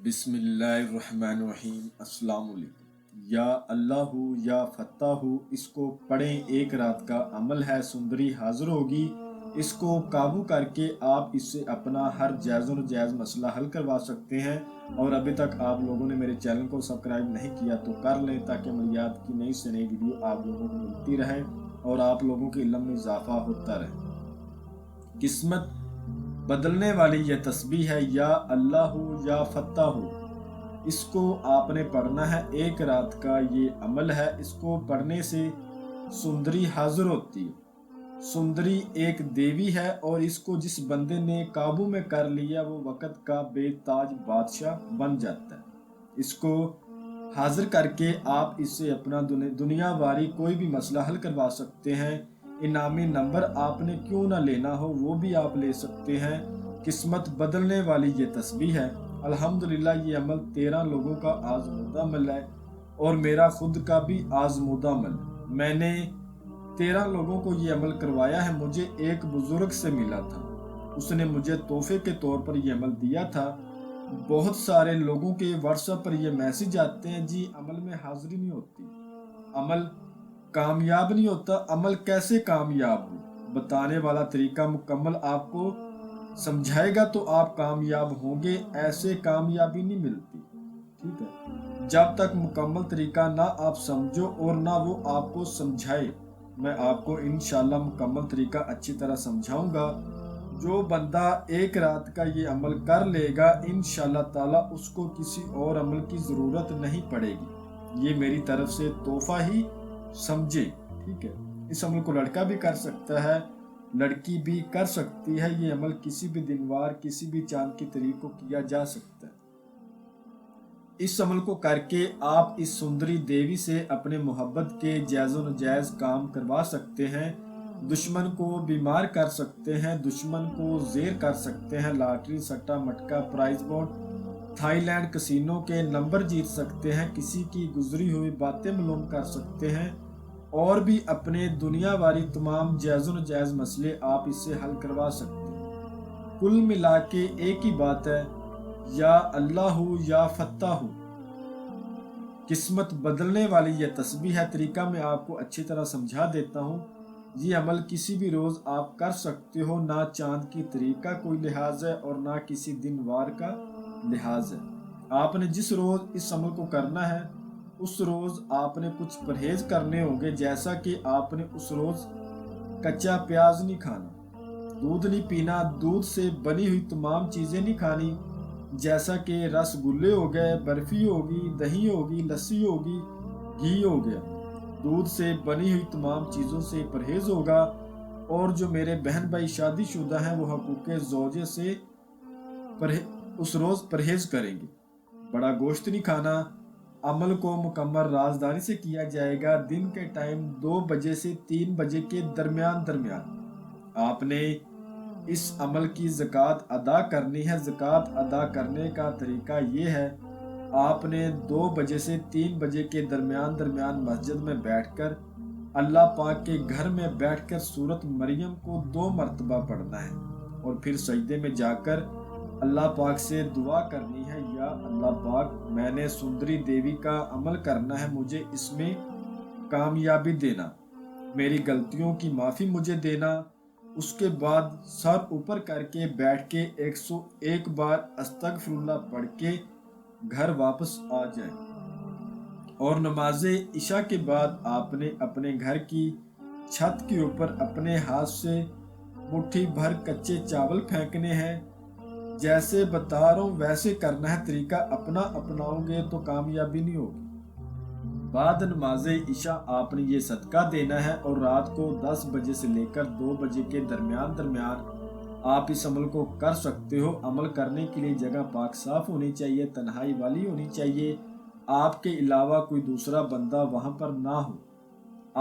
बिस्मिल्लाहिर्रहमानिर्रहीम। अस्सलाम वालेकुम। या अल्लाह या फत्ताह, इसको पढ़ें, एक रात का अमल है, सुंदरी हाजिर होगी। इसको काबू करके आप इससे अपना हर जायज़ और जायज़ मसला हल करवा सकते हैं। और अभी तक आप लोगों ने मेरे चैनल को सब्सक्राइब नहीं किया तो कर लें, ताकि अमलियात की नई से नई वीडियो आप लोगों को मिलती रहे और आप लोगों के इल्म में इजाफा होता रहे। किस्मत बदलने वाली यह तस्बीह है, या अल्लाह या फत्ताह। इसको आपने पढ़ना है, एक रात का ये अमल है। इसको पढ़ने से सुंदरी हाजिर होती है। सुंदरी एक देवी है और इसको जिस बंदे ने काबू में कर लिया वो वक़्त का बेताज बादशाह बन जाता है। इसको हाजिर करके आप इससे अपना दुनियावारी कोई भी मसला हल करवा सकते हैं। इनामी नंबर आपने क्यों ना लेना हो वो भी आप ले सकते हैं। किस्मत बदलने वाली ये तस्बीह है। अल्हम्दुलिल्लाह ये अमल 13 लोगों का आजमूदा अमल है और मेरा खुद का भी आजमूदा अमल है। मैंने 13 लोगों को ये अमल करवाया है। मुझे एक बुजुर्ग से मिला था, उसने मुझे तोहफे के तौर पर यह अमल दिया था। बहुत सारे लोगों के व्हाट्सएप पर ये मैसेज आते हैं, जी अमल में हाजिरी नहीं होती, अमल कामयाब नहीं होता। अमल कैसे कामयाब हो, बताने वाला तरीका मुकम्मल आपको समझाएगा तो आप कामयाब होंगे, ऐसे कामयाबी नहीं मिलती। ठीक है, जब तक मुकम्मल तरीका ना आप समझो और ना वो आपको समझाए। मैं आपको इंशाल्लाह मुकम्मल तरीका अच्छी तरह समझाऊंगा। जो बंदा एक रात का ये अमल कर लेगा, इंशाल्लाह ताला उसको किसी और अमल की ज़रूरत नहीं पड़ेगी। ये मेरी तरफ से तोहफा ही समझे। ठीक है, इस अमल को लड़का भी कर सकता है, लड़की भी कर सकती है। ये अमल किसी भी दिन वार, किसी भी चांद की तारीख को किया जा सकता है। इस अमल को करके आप इस सुंदरी देवी से अपने मोहब्बत के जायज़ व नाजायज़ काम करवा सकते हैं। दुश्मन को बीमार कर सकते हैं, दुश्मन को ज़ेर कर सकते हैं। लॉटरी, सट्टा, मटका, प्राइज बॉन्ड, थाईलैंड कसिनो के नंबर जीत सकते हैं। किसी की गुजरी हुई बातें मालूम कर सकते हैं और भी अपने दुनियावारी तमाम जायज़ व नाजायज़ मसले आप इससे हल करवा सकते हैं। कुल मिला के एक ही बात है, या अल्लाह या फत्ताह। किस्मत बदलने वाली यह तस्बीह है। तरीका मैं आपको अच्छी तरह समझा देता हूँ। ये अमल किसी भी रोज़ आप कर सकते हो, ना चांद की तारीख का कोई लिहाज है और ना किसी दिन वार का लिहाज है। आपने जिस रोज़ इस अमल को करना है उस रोज़ आपने कुछ परहेज करने होंगे, जैसा कि आपने उस रोज़ कच्चा प्याज नहीं खाना, दूध नहीं पीना, दूध से बनी हुई तमाम चीज़ें नहीं खानी, जैसा कि रसगुल्ले हो गए, बर्फ़ी होगी, दही होगी, लस्सी होगी, घी हो गया। दूध से बनी हुई तमाम चीज़ों से परहेज़ होगा। और जो मेरे बहन भाई शादीशुदा हैं वो हकूक़े ज़ौजे से उस रोज़ परहेज़ करेंगे। बड़ा गोश्त नहीं खाना। अमल को मुकम्मल राजधानी से किया जाएगा। दिन के टाइम 2 बजे से 3 बजे के दरमियान आपने इस अमल की ज़कात अदा करनी है। ज़कात अदा करने का तरीका ये है, आपने 2 बजे से 3 बजे के दरमियान मस्जिद में बैठकर अल्लाह पाक के घर में बैठकर सूरत मरियम को 2 मरतबा पढ़ना है और फिर सजदे में जाकर अल्लाह पाक से दुआ करनी है, या अल्लाह पाक, मैंने सुंदरी देवी का अमल करना है, मुझे इसमें कामयाबी देना, मेरी गलतियों की माफ़ी मुझे देना। उसके बाद सर ऊपर करके बैठ के 101 बार अस्तगफिरुल्लाह पढ़ के घर वापस आ जाए। और नमाज़े इशा के बाद आपने अपने घर की छत के ऊपर अपने हाथ से मुट्ठी भर कच्चे चावल फेंकने हैं। जैसे बता रहा हूँ वैसे करना है। तरीका अपना अपनाओगे तो कामयाबी नहीं होगी। बाद नमाज़े इशा आपने ये सदका देना है और रात को 10 बजे से लेकर 2 बजे के दरमियान आप इस अमल को कर सकते हो। अमल करने के लिए जगह पाक साफ होनी चाहिए, तन्हाई वाली होनी चाहिए, आपके अलावा कोई दूसरा बंदा वहाँ पर ना हो।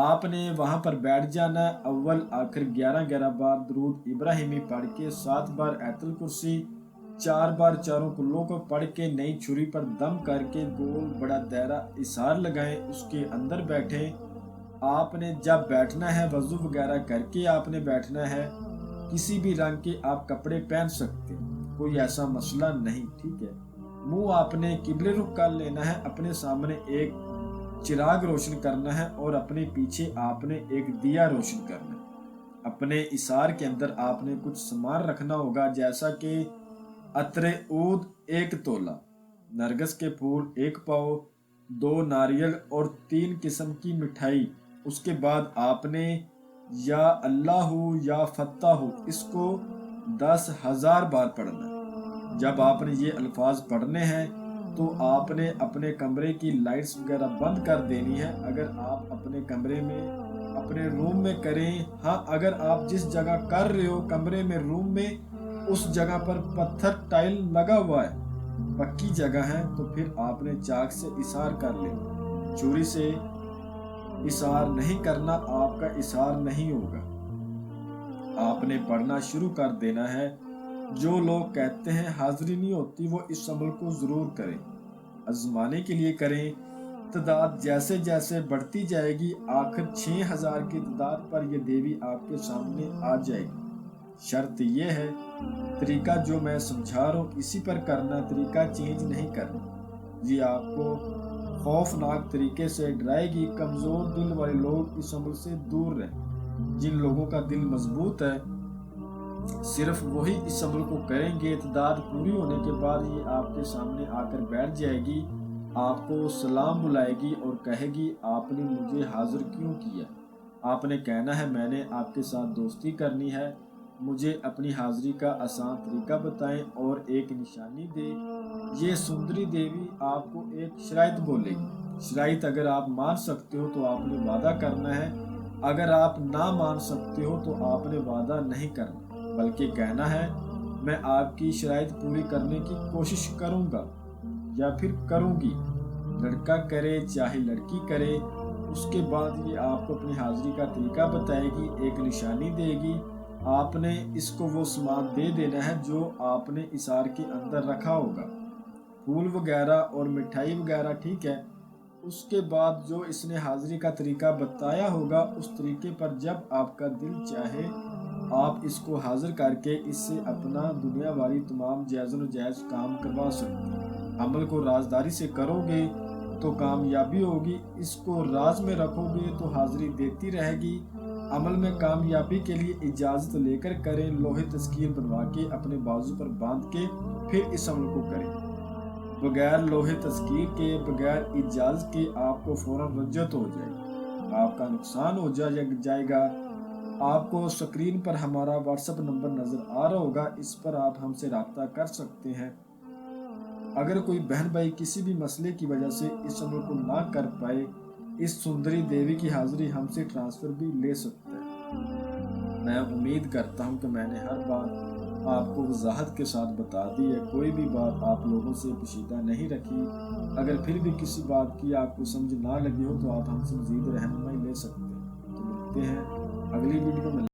आपने वहाँ पर बैठ जाना है। अव्वल आखिर 11-11 बार दरूद इब्राहिमी पढ़ के, 7 बार आयतुल कुर्सी, 4 बार चारों कुल्लों को पढ़ के नई छुरी पर दम करके गोल बड़ा दायरा इशार लगाएं, उसके अंदर बैठें। आपने जब बैठना है वज़ू वगैरह करके आपने बैठना है। किसी भी रंग के आप कपड़े पहन सकते हैं, कोई ऐसा मसला नहीं। ठीक है, मुंह आपने किबले रुख कर लेना है, अपने सामने एक चिराग रोशन करना है और अपने पीछे आपने एक दिया रोशन करना है। अपने इशार के अंदर आपने कुछ सामान रखना होगा, जैसा कि अतरे ऊद 1 तोला, नरगिस के फूल 1 पाव, 2 नारियल और 3 किस्म की मिठाई। उसके बाद आपने या अल्लाहु या फत्ताहु इसको 10,000 बार पढ़ना है। जब आपने ये अल्फाज पढ़ने हैं तो आपने अपने कमरे की लाइट्स वगैरह बंद कर देनी है। अगर आप अपने कमरे में अपने रूम में करें, हाँ अगर आप जिस जगह कर रहे हो कमरे में रूम में उस जगह पर पत्थर टाइल लगा हुआ है, पक्की जगह है, तो फिर आपने चाक से इशार कर लेना। छुरी से इशार नहीं करना, आपका इशार नहीं होगा। आपने पढ़ना शुरू कर देना है। जो लोग कहते हैं हाजिरी नहीं होती, वो इस अमल को ज़रूर करें, आजमाने के लिए करें। तादाद जैसे जैसे बढ़ती जाएगी, आखिर 6,000 की तादाद पर यह देवी आपके सामने आ जाएगी। शर्त यह है, तरीका जो मैं समझा रहा हूँ इसी पर करना, तरीका चेंज नहीं करना। ये आपको खौफनाक तरीके से डराएगी। कमज़ोर दिल वाले लोग इस अमल से दूर रहें। जिन लोगों का दिल मजबूत है सिर्फ वही इस अमल को करेंगे। तादाद पूरी होने के बाद ये आपके सामने आकर बैठ जाएगी, आपको सलाम बुलाएगी और कहेगी आपने मुझे हाजिर क्यों किया। आपने कहना है मैंने आपके साथ दोस्ती करनी है, मुझे अपनी हाजिरी का आसान तरीका बताएं और एक निशानी दे। ये सुंदरी देवी आपको एक शराइत बोलेगी। शराइत अगर आप मान सकते हो तो आपने वादा करना है, अगर आप ना मान सकते हो तो आपने वादा नहीं करना, बल्कि कहना है मैं आपकी शराइत पूरी करने की कोशिश करूँगा या फिर करूँगी। लड़का करे चाहे लड़की करे। उसके बाद ये आपको अपनी हाजिरी का तरीका बताएगी, एक निशानी देगी। आपने इसको वो सामान दे देना है जो आपने इशार के अंदर रखा होगा, फूल वगैरह और मिठाई वगैरह, ठीक है। उसके बाद जो इसने हाजिरी का तरीका बताया होगा उस तरीके पर जब आपका दिल चाहे आप इसको हाजिर करके इससे अपना दुनिया वाली तमाम जायज़ व जायज़ काम करवा सकते हैं। अमल को राजदारी से करोगे तो कामयाबी होगी, इसको राज में रखोगे तो हाजिरी देती रहेगी। अमल में कामयाबी के लिए इजाज़त लेकर करें। लोहे तस्कीर बनवा के अपने बाजू पर बांध के फिर इस अमल को करें। बगैर लोहे तस्कीर के, बगैर इजाज़त के आपको फौरन रज्जत हो जाएगी, आपका नुकसान हो जाएगा। आपको स्क्रीन पर हमारा व्हाट्सएप नंबर नज़र आ रहा होगा, इस पर आप हमसे रब्ता कर सकते हैं। अगर कोई बहन भाई किसी भी मसले की वजह से इस अमल को ना कर पाए, इस सुंदरी देवी की हाजिरी हमसे ट्रांसफ़र भी ले सकता है। मैं उम्मीद करता हूं कि मैंने हर बात आपको वजाहत के साथ बता दी है, कोई भी बात आप लोगों से पोशीदा नहीं रखी। अगर फिर भी किसी बात की आपको समझ ना लगी हो तो आप हमसे मज़ीद रहनुमाई ले सकते हैं। तो मिलते हैं अगली वीडियो में।